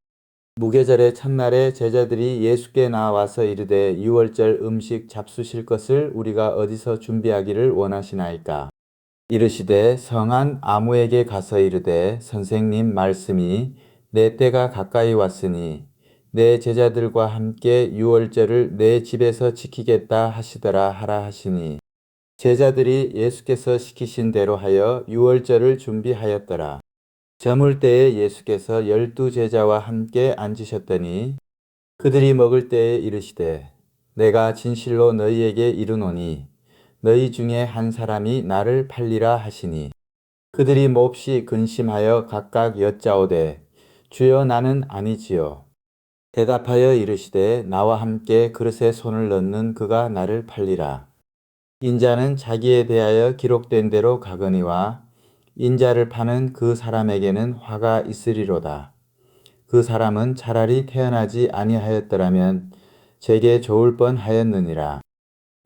무교절의 첫날에 제자들이 예수께 나와서 이르되 유월절 음식 잡수실 것을 우리가 어디서 준비하기를 원하시나이까. 이르시되 성한 아무에게 가서 이르되 선생님 말씀이 내 때가 가까이 왔으니 내 제자들과 함께 유월절을 내 집에서 지키겠다 하시더라 하라 하시니 제자들이 예수께서 시키신 대로 하여 유월절을 준비하였더라. 저물 때에 예수께서 12 제자와 함께 앉으셨더니 그들이 먹을 때에 이르시되 내가 진실로 너희에게 이르노니 너희 중에 한 사람이 나를 팔리라 하시니 그들이 몹시 근심하여 각각 여짜오되 주여 나는 아니지요. 대답하여 이르시되 나와 함께 그릇에 손을 넣는 그가 나를 팔리라. 인자는 자기에 대하여 기록된 대로 가거니와 인자를 파는 그 사람에게는 화가 있으리로다. 그 사람은 차라리 태어나지 아니하였더라면 제게 좋을 뻔하였느니라.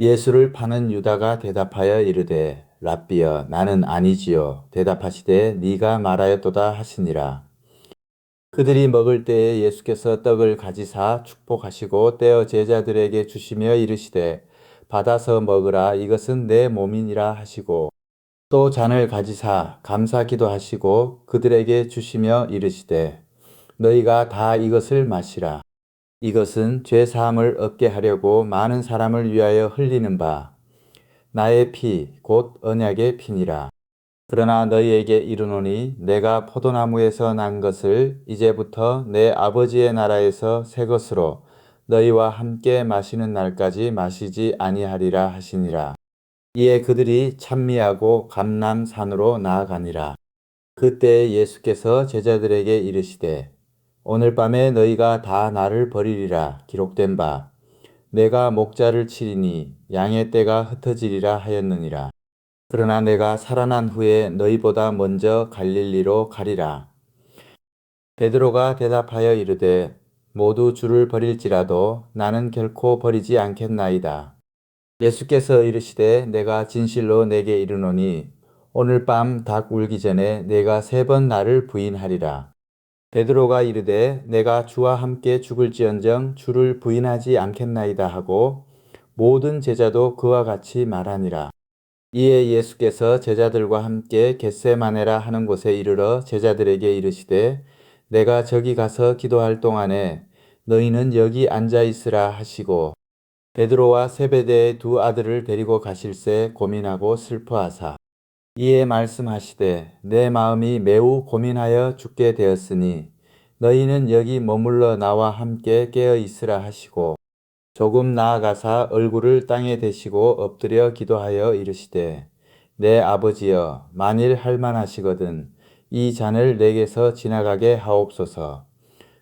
예수를 파는 유다가 대답하여 이르되 랍비여 나는 아니지요. 대답하시되 네가 말하였도다 하시니라. 그들이 먹을 때에 예수께서 떡을 가지사 축복하시고 떼어 제자들에게 주시며 이르시되 받아서 먹으라 이것은 내 몸이니라 하시고 또 잔을 가지사 감사기도 하시고 그들에게 주시며 이르시되 너희가 다 이것을 마시라. 이것은 죄사함을 얻게 하려고 많은 사람을 위하여 흘리는 바 나의 피 곧 언약의 피니라. 그러나 너희에게 이르노니 내가 포도나무에서 난 것을 이제부터 내 아버지의 나라에서 새 것으로 너희와 함께 마시는 날까지 마시지 아니하리라 하시니라. 이에 그들이 찬미하고 감람산으로 나아가니라. 그때 예수께서 제자들에게 이르시되 오늘 밤에 너희가 다 나를 버리리라 기록된 바 내가 목자를 치리니 양의 떼가 흩어지리라 하였느니라. 그러나 내가 살아난 후에 너희보다 먼저 갈릴리로 가리라. 베드로가 대답하여 이르되 모두 주를 버릴지라도 나는 결코 버리지 않겠나이다. 예수께서 이르시되 내가 진실로 내게 이르노니 오늘 밤 닭 울기 전에 내가 3번 나를 부인하리라. 베드로가 이르되 내가 주와 함께 죽을지언정 주를 부인하지 않겠나이다 하고 모든 제자도 그와 같이 말하니라. 이에 예수께서 제자들과 함께 겟세마네라 하는 곳에 이르러 제자들에게 이르시되 내가 저기 가서 기도할 동안에 너희는 여기 앉아 있으라 하시고 베드로와 세베대의 2 아들을 데리고 가실새 고민하고 슬퍼하사 이에 말씀하시되 내 마음이 매우 고민하여 죽게 되었으니 너희는 여기 머물러 나와 함께 깨어 있으라 하시고 조금 나아가사 얼굴을 땅에 대시고 엎드려 기도하여 이르시되 내 아버지여 만일 할만하시거든 이 잔을 내게서 지나가게 하옵소서.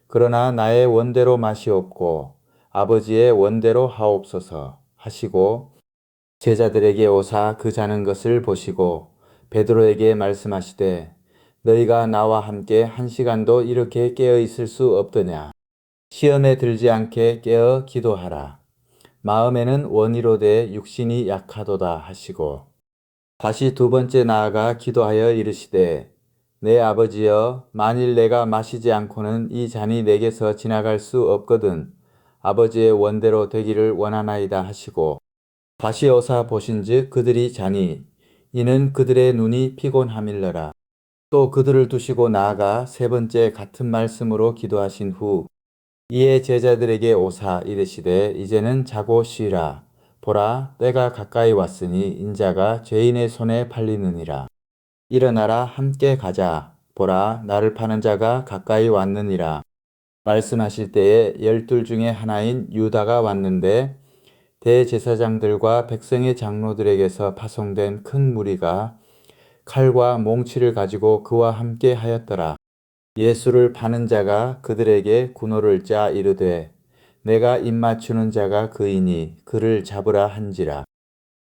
그러나 나의 원대로 마시옵고 아버지의 원대로 하옵소서 하시고 제자들에게 오사 그 자는 것을 보시고 베드로에게 말씀하시되 너희가 나와 함께 한 시간도 이렇게 깨어 있을 수 없더냐. 시험에 들지 않게 깨어 기도하라. 마음에는 원이로되 육신이 약하도다 하시고 다시 두 번째 나아가 기도하여 이르시되 내 아버지여 만일 내가 마시지 않고는 이 잔이 내게서 지나갈 수 없거든 아버지의 원대로 되기를 원하나이다 하시고 다시 오사 보신즉 그들이 자니 이는 그들의 눈이 피곤함일러라. 또 그들을 두시고 나아가 세 번째 같은 말씀으로 기도하신 후 이에 제자들에게 오사 이르시되 이제는 자고 쉬라. 보라 때가 가까이 왔으니 인자가 죄인의 손에 팔리느니라. 일어나라 함께 가자. 보라 나를 파는 자가 가까이 왔느니라. 말씀하실 때에 12 중에 하나인 유다가 왔는데 대제사장들과 백성의 장로들에게서 파송된 큰 무리가 칼과 몽치를 가지고 그와 함께 하였더라. 예수를 파는 자가 그들에게 군호를 짜 이르되 내가 입맞추는 자가 그이니 그를 잡으라 한지라.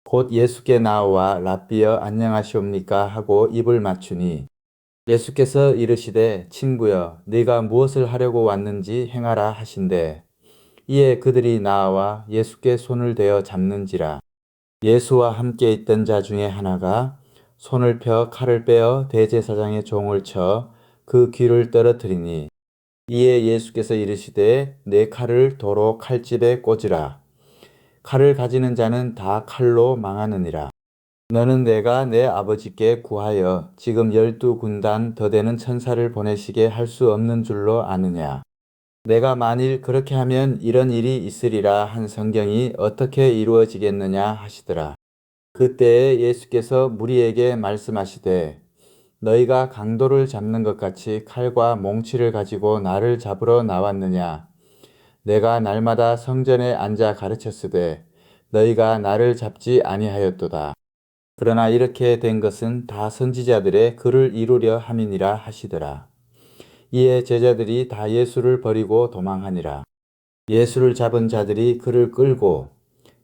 곧 예수께 나와 랍비여 안녕하시옵니까 하고 입을 맞추니 예수께서 이르시되 친구여 네가 무엇을 하려고 왔는지 행하라 하신대. 이에 그들이 나와 예수께 손을 대어 잡는지라. 예수와 함께 있던 자 중에 하나가 손을 펴 칼을 빼어 대제사장의 종을 쳐 그 귀를 떨어뜨리니 이에 예수께서 이르시되 내 칼을 도로 칼집에 꽂으라. 칼을 가지는 자는 다 칼로 망하느니라. 너는 내가 내 아버지께 구하여 지금 12군단 더 되는 천사를 보내시게 할 수 없는 줄로 아느냐. 내가 만일 그렇게 하면 이런 일이 있으리라 한 성경이 어떻게 이루어지겠느냐 하시더라. 그때에 예수께서 무리에게 말씀하시되 너희가 강도를 잡는 것 같이 칼과 몽치를 가지고 나를 잡으러 나왔느냐. 내가 날마다 성전에 앉아 가르쳤으되 너희가 나를 잡지 아니하였도다. 그러나 이렇게 된 것은 다 선지자들의 글을 이루려 함이니라 하시더라. 이에 제자들이 다 예수를 버리고 도망하니라. 예수를 잡은 자들이 그를 끌고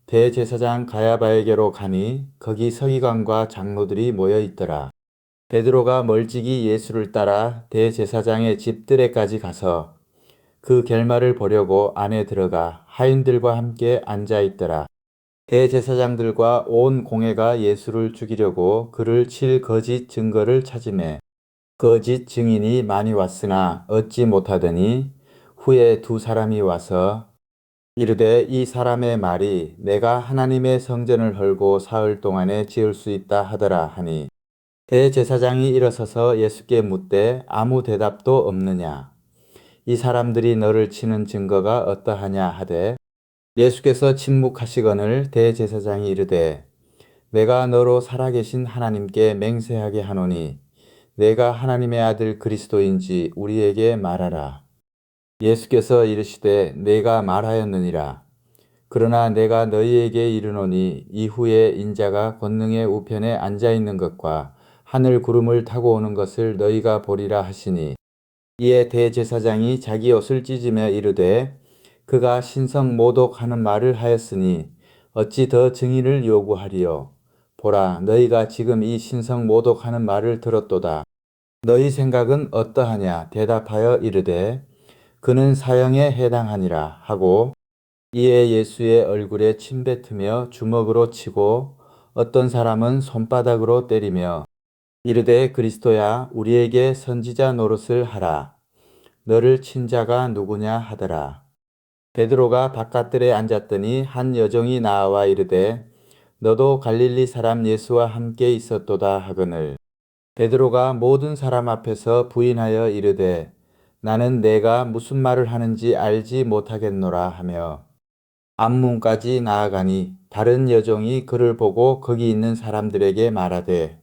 대제사장 가야바에게로 가니 거기 서기관과 장로들이 모여 있더라. 베드로가 멀찍이 예수를 따라 대제사장의 집들에까지 가서 그 결말을 보려고 안에 들어가 하인들과 함께 앉아 있더라. 대제사장들과 온 공회가 예수를 죽이려고 그를 칠 거짓 증거를 찾으매 거짓 증인이 많이 왔으나 얻지 못하더니 후에 두 사람이 와서 이르되 이 사람의 말이 내가 하나님의 성전을 헐고 사흘 동안에 지을 수 있다 하더라 하니 대제사장이 일어서서 예수께 묻되 아무 대답도 없느냐. 이 사람들이 너를 치는 증거가 어떠하냐 하되 예수께서 침묵하시거늘 대제사장이 이르되 내가 너로 살아계신 하나님께 맹세하게 하노니 내가 하나님의 아들 그리스도인지 우리에게 말하라. 예수께서 이르시되 내가 말하였느니라. 그러나 내가 너희에게 이르노니 이후에 인자가 권능의 우편에 앉아 있는 것과 하늘 구름을 타고 오는 것을 너희가 보리라 하시니 이에 대제사장이 자기 옷을 찢으며 이르되 그가 신성 모독하는 말을 하였으니 어찌 더 증인을 요구하리요. 보라 너희가 지금 이 신성 모독하는 말을 들었도다. 너희 생각은 어떠하냐 대답하여 이르되 그는 사형에 해당하니라 하고 이에 예수의 얼굴에 침 뱉으며 주먹으로 치고 어떤 사람은 손바닥으로 때리며 이르되 그리스도야 우리에게 선지자 노릇을 하라. 너를 친 자가 누구냐 하더라. 베드로가 바깥들에 앉았더니 한 여종이 나와 이르되 너도 갈릴리 사람 예수와 함께 있었도다 하거늘 베드로가 모든 사람 앞에서 부인하여 이르되 나는 내가 무슨 말을 하는지 알지 못하겠노라 하며 앞문까지 나아가니 다른 여종이 그를 보고 거기 있는 사람들에게 말하되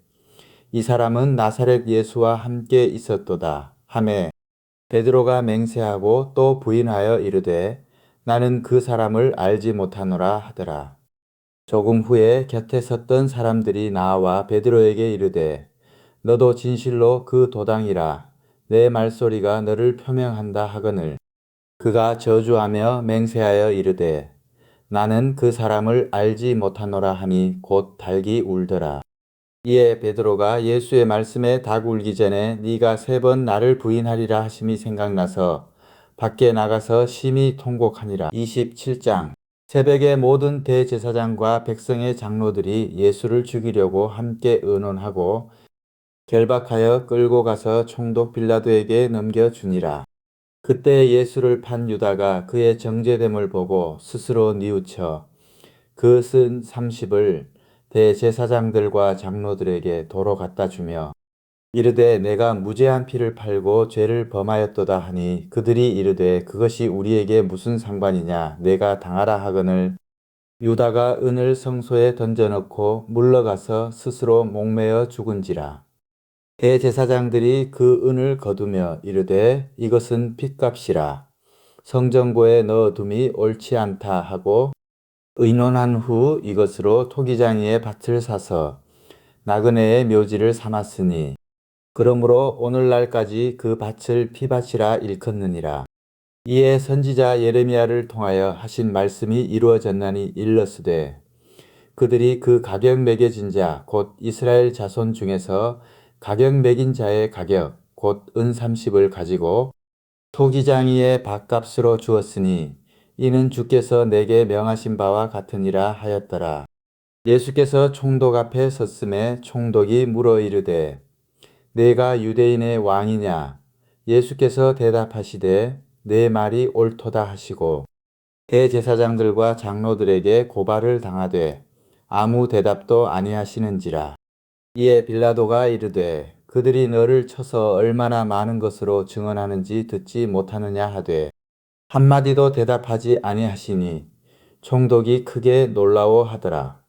이 사람은 나사렛 예수와 함께 있었도다 하매 베드로가 맹세하고 또 부인하여 이르되 나는 그 사람을 알지 못하노라 하더라. 조금 후에 곁에 섰던 사람들이 나와 베드로에게 이르되 너도 진실로 그 도당이라 내 말소리가 너를 표명한다 하거늘 그가 저주하며 맹세하여 이르되 나는 그 사람을 알지 못하노라 하니 곧 달기 울더라. 이에 베드로가 예수의 말씀에 닭 울기 전에 네가 3번 나를 부인하리라 하심이 생각나서 밖에 나가서 심히 통곡하니라. 27장 새벽에 모든 대제사장과 백성의 장로들이 예수를 죽이려고 함께 의논하고 결박하여 끌고 가서 총독 빌라도에게 넘겨주니라. 그때 예수를 판 유다가 그의 정죄됨을 보고 스스로 뉘우쳐 그 쓴 30을 대제사장들과 장로들에게 도로 갖다 주며 이르되 내가 무죄한 피를 팔고 죄를 범하였도다 하니 그들이 이르되 그것이 우리에게 무슨 상관이냐 내가 당하라 하거늘 유다가 은을 성소에 던져넣고 물러가서 스스로 목매어 죽은지라. 대제사장들이 그 은을 거두며 이르되 이것은 핏값이라 성전고에 넣어둠이 옳지 않다 하고 의논한 후 이것으로 토기장이의 밭을 사서 나그네의 묘지를 삼았으니 그러므로 오늘날까지 그 밭을 피밭이라 일컫느니라. 이에 선지자 예레미야를 통하여 하신 말씀이 이루어졌나니 일렀으되 그들이 그 가격 매겨진 자 곧 이스라엘 자손 중에서 가격 매긴 자의 가격 곧 은 30을 가지고 토기장이의 밭값으로 주었으니 이는 주께서 내게 명하신 바와 같으니라 하였더라. 예수께서 총독 앞에 섰음에 총독이 물어 이르되 내가 유대인의 왕이냐? 예수께서 대답하시되 내 말이 옳도다 하시고 대제사장들과 장로들에게 고발을 당하되 아무 대답도 아니하시는지라. 이에 빌라도가 이르되 그들이 너를 쳐서 얼마나 많은 것으로 증언하는지 듣지 못하느냐 하되 한마디도 대답하지 아니하시니 총독이 크게 놀라워하더라.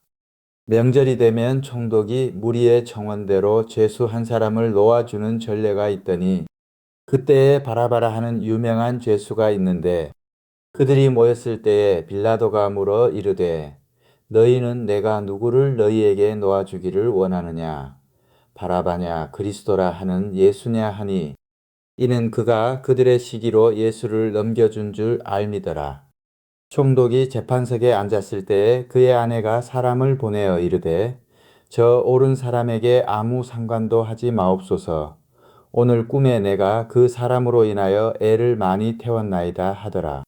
명절이 되면 총독이 무리의 청원대로 죄수 한 사람을 놓아주는 전례가 있더니 그때에 바라바라 하는 유명한 죄수가 있는데 그들이 모였을 때에 빌라도가 물어 이르되 너희는 내가 누구를 너희에게 놓아주기를 원하느냐 바라바냐 그리스도라 하는 예수냐 하니 이는 그가 그들의 시기로 예수를 넘겨준 줄 알미더라. 총독이 재판석에 앉았을 때에 그의 아내가 사람을 보내어 이르되 저 옳은 사람에게 아무 상관도 하지 마옵소서. 오늘 꿈에 내가 그 사람으로 인하여 애를 많이 태웠나이다 하더라.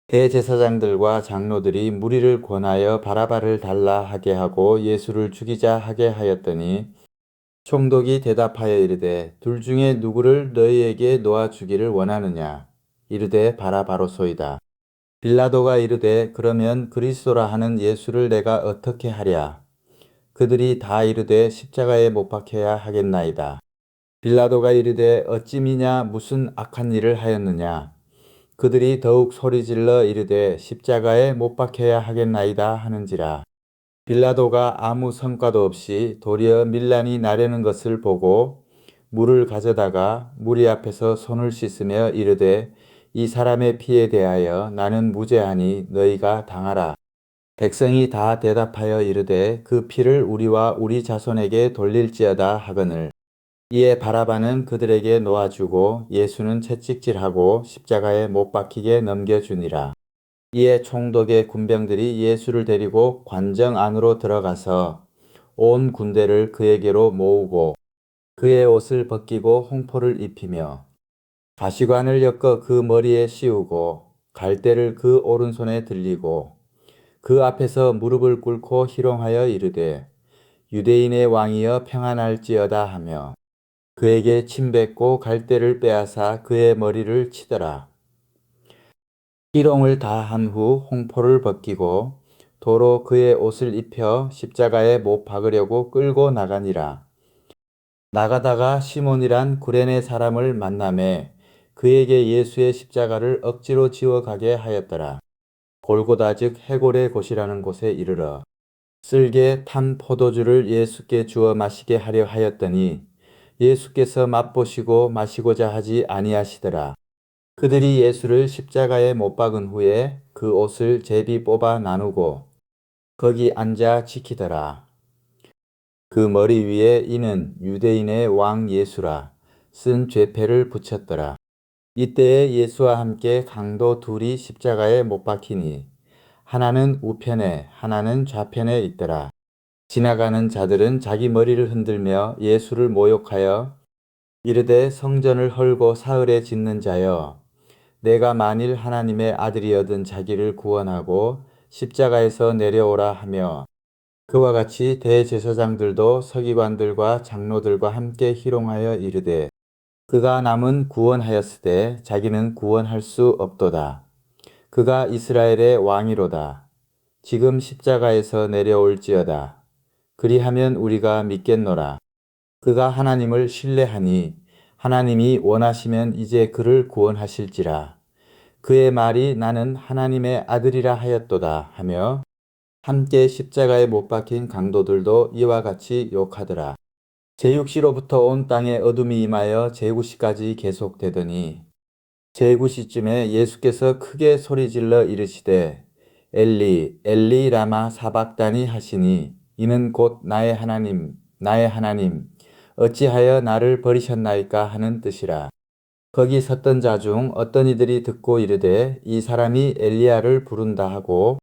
대제사장들과 장로들이 무리를 권하여 바라바를 달라 하게 하고 예수를 죽이자 하게 하였더니 총독이 대답하여 이르되 둘 중에 누구를 너희에게 놓아 주기를 원하느냐 이르되 바라바로소이다. 빌라도가 이르되 그러면 그리스도라 하는 예수를 내가 어떻게 하랴 그들이 다 이르되 십자가에 못 박혀야 하겠나이다. 빌라도가 이르되 어찌 미냐 무슨 악한 일을 하였느냐 그들이 더욱 소리질러 이르되 십자가에 못 박혀야 하겠나이다 하는지라. 빌라도가 아무 성과도 없이 도리어 밀란이 나려는 것을 보고 물을 가져다가 무리 앞에서 손을 씻으며 이르되 이 사람의 피에 대하여 나는 무죄하니 너희가 당하라. 백성이 다 대답하여 이르되 그 피를 우리와 우리 자손에게 돌릴지어다 하거늘 이에 바라바는 그들에게 놓아주고 예수는 채찍질하고 십자가에 못 박히게 넘겨주니라. 이에 총독의 군병들이 예수를 데리고 관정 안으로 들어가서 온 군대를 그에게로 모으고 그의 옷을 벗기고 홍포를 입히며 가시관을 엮어 그 머리에 씌우고 갈대를 그 오른손에 들리고 그 앞에서 무릎을 꿇고 희롱하여 이르되 유대인의 왕이여 평안할지어다 하며 그에게 침 뱉고 갈대를 빼앗아 그의 머리를 치더라. 희롱을 다 한 후 홍포를 벗기고 도로 그의 옷을 입혀 십자가에 못 박으려고 끌고 나가니라. 나가다가 시몬이란 구레네 사람을 만나매 그에게 예수의 십자가를 억지로 지워 가게 하였더라. 골고다 즉 해골의 곳이라는 곳에 이르러 쓸개 탄 포도주를 예수께 주어 마시게 하려 하였더니 예수께서 맛보시고 마시고자 하지 아니하시더라. 그들이 예수를 십자가에 못 박은 후에 그 옷을 제비 뽑아 나누고 거기 앉아 지키더라. 그 머리 위에 이는 유대인의 왕 예수라 쓴 죄패를 붙였더라. 이때에 예수와 함께 강도 둘이 십자가에 못 박히니 하나는 우편에 하나는 좌편에 있더라. 지나가는 자들은 자기 머리를 흔들며 예수를 모욕하여 이르되 성전을 헐고 사흘에 짓는 자여 내가 만일 하나님의 아들이어든 자기를 구원하고 십자가에서 내려오라 하며 그와 같이 대제사장들도 서기관들과 장로들과 함께 희롱하여 이르되 그가 남은 구원하였으되 자기는 구원할 수 없도다. 그가 이스라엘의 왕이로다. 지금 십자가에서 내려올지어다. 그리하면 우리가 믿겠노라. 그가 하나님을 신뢰하니 하나님이 원하시면 이제 그를 구원하실지라. 그의 말이 나는 하나님의 아들이라 하였도다 하며 함께 십자가에 못 박힌 강도들도 이와 같이 욕하더라. 제6시로부터 온 땅에 어둠이 임하여 제9시까지 계속되더니 제9시쯤에 예수께서 크게 소리질러 이르시되 엘리 엘리 라마 사박다니 하시니 이는 곧 나의 하나님 어찌하여 나를 버리셨나이까 하는 뜻이라. 거기 섰던 자 중 어떤 이들이 듣고 이르되 이 사람이 엘리야를 부른다 하고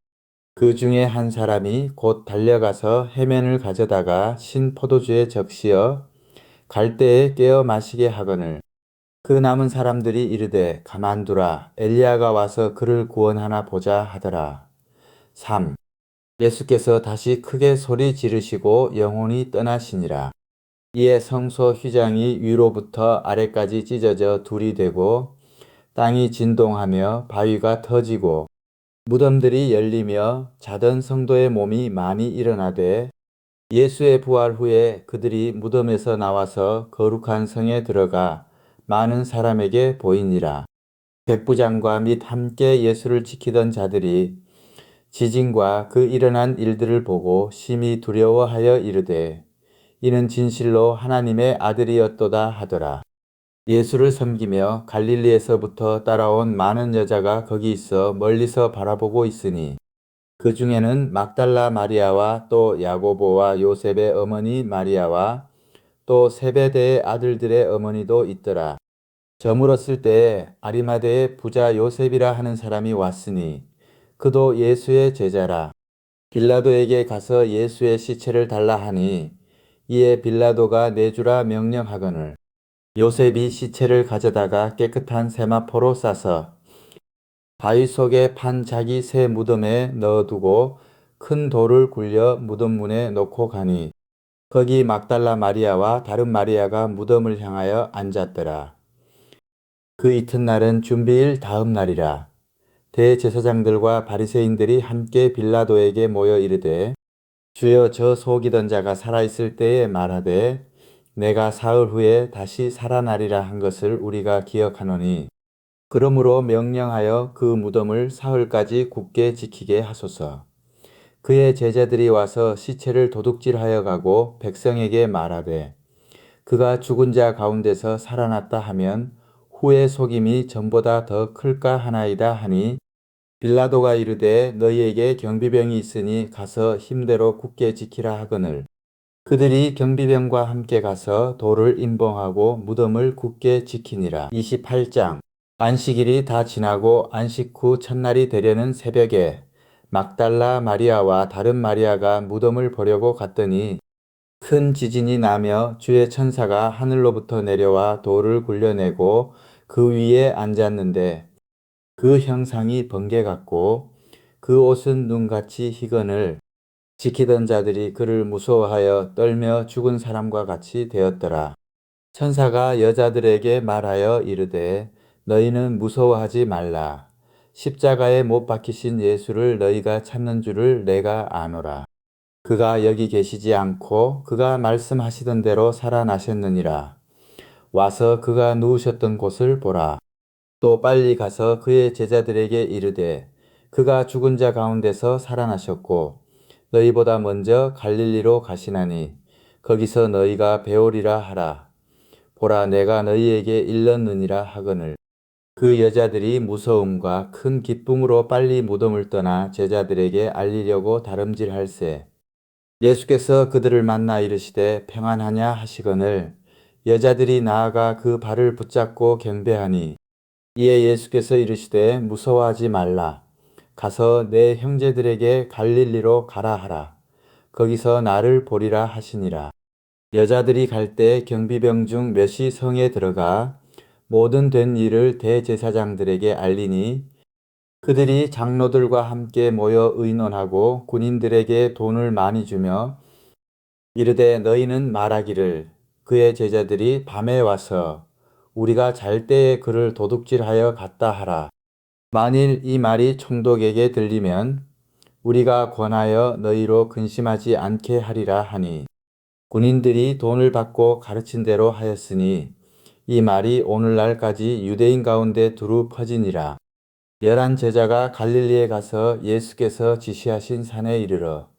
그 중에 한 사람이 곧 달려가서 해면을 가져다가 신 포도주에 적시어 갈대에 깨어 마시게 하거늘 그 남은 사람들이 이르되 가만두라 엘리야가 와서 그를 구원하나 보자 하더라. 3. 예수께서 다시 크게 소리 지르시고 영혼이 떠나시니라. 이에 성소 휘장이 위로부터 아래까지 찢어져 둘이 되고 땅이 진동하며 바위가 터지고 무덤들이 열리며 자던 성도의 몸이 많이 일어나되 예수의 부활 후에 그들이 무덤에서 나와서 거룩한 성에 들어가 많은 사람에게 보이니라. 백부장과 및 함께 예수를 지키던 자들이 지진과 그 일어난 일들을 보고 심히 두려워하여 이르되 이는 진실로 하나님의 아들이었도다 하더라. 예수를 섬기며 갈릴리에서부터 따라온 많은 여자가 거기 있어 멀리서 바라보고 있으니 그 중에는 막달라 마리아와 또 야고보와 요셉의 어머니 마리아와 또 세베대의 아들들의 어머니도 있더라. 저물었을 때에 아리마대의 부자 요셉이라 하는 사람이 왔으니 그도 예수의 제자라. 빌라도에게 가서 예수의 시체를 달라 하니 이에 빌라도가 내주라 명령하거늘 요셉이 시체를 가져다가 깨끗한 세마포로 싸서 바위 속에 판 자기 새 무덤에 넣어두고 큰 돌을 굴려 무덤 문에 놓고 가니 거기 막달라 마리아와 다른 마리아가 무덤을 향하여 앉았더라. 그 이튿날은 준비일 다음 날이라. 대제사장들과 바리새인들이 함께 빌라도에게 모여 이르되 주여 저 속이던 자가 살아있을 때에 말하되 내가 사흘 후에 다시 살아나리라 한 것을 우리가 기억하노니 그러므로 명령하여 그 무덤을 사흘까지 굳게 지키게 하소서. 그의 제자들이 와서 시체를 도둑질하여 가고 백성에게 말하되 그가 죽은 자 가운데서 살아났다 하면 후의 속임이 전보다 더 클까 하나이다 하니 빌라도가 이르되 너희에게 경비병이 있으니 가서 힘대로 굳게 지키라 하거늘 그들이 경비병과 함께 가서 돌을 임봉하고 무덤을 굳게 지키니라. 28장 안식일이 다 지나고 안식 후 첫날이 되려는 새벽에 막달라 마리아와 다른 마리아가 무덤을 보려고 갔더니 큰 지진이 나며 주의 천사가 하늘로부터 내려와 돌을 굴려내고 그 위에 앉았는데 그 형상이 번개 같고 그 옷은 눈같이 희건을 지키던 자들이 그를 무서워하여 떨며 죽은 사람과 같이 되었더라. 천사가 여자들에게 말하여 이르되 너희는 무서워하지 말라. 십자가에 못 박히신 예수를 너희가 찾는 줄을 내가 아노라. 그가 여기 계시지 않고 그가 말씀하시던 대로 살아나셨느니라. 와서 그가 누우셨던 곳을 보라. 또 빨리 가서 그의 제자들에게 이르되 그가 죽은 자 가운데서 살아나셨고 너희보다 먼저 갈릴리로 가시나니 거기서 너희가 배우리라 하라. 보라, 내가 너희에게 일렀느니라 하거늘. 그 여자들이 무서움과 큰 기쁨으로 빨리 무덤을 떠나 제자들에게 알리려고 다름질할세. 예수께서 그들을 만나 이르시되 평안하냐 하시거늘 여자들이 나아가 그 발을 붙잡고 경배하니, 이에 예수께서 이르시되 무서워하지 말라. 가서 내 형제들에게 갈릴리로 가라 하라. 거기서 나를 보리라 하시니라. 여자들이 갈 때 경비병 중 몇이 성에 들어가 모든 된 일을 대제사장들에게 알리니, 그들이 장로들과 함께 모여 의논하고 군인들에게 돈을 많이 주며 이르되 너희는 말하기를 그의 제자들이 밤에 와서 우리가 잘 때에 그를 도둑질하여 갔다 하라. 만일 이 말이 총독에게 들리면 우리가 권하여 너희로 근심하지 않게 하리라 하니, 군인들이 돈을 받고 가르친 대로 하였으니 이 말이 오늘날까지 유대인 가운데 두루 퍼지니라. 11 제자가 갈릴리에 가서 예수께서 지시하신 산에 이르러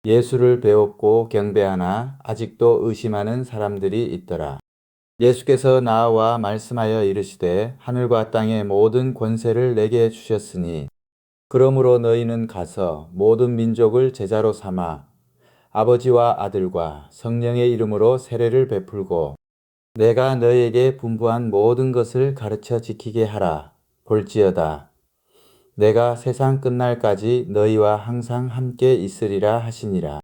예수를 배웠고 경배하나 아직도 의심하는 사람들이 있더라. 예수께서 나와 말씀하여 이르시되 하늘과 땅의 모든 권세를 내게 주셨으니 그러므로 너희는 가서 모든 민족을 제자로 삼아 아버지와 아들과 성령의 이름으로 세례를 베풀고 내가 너희에게 분부한 모든 것을 가르쳐 지키게 하라. 볼지어다 내가 세상 끝날까지 너희와 항상 함께 있으리라 하시니라.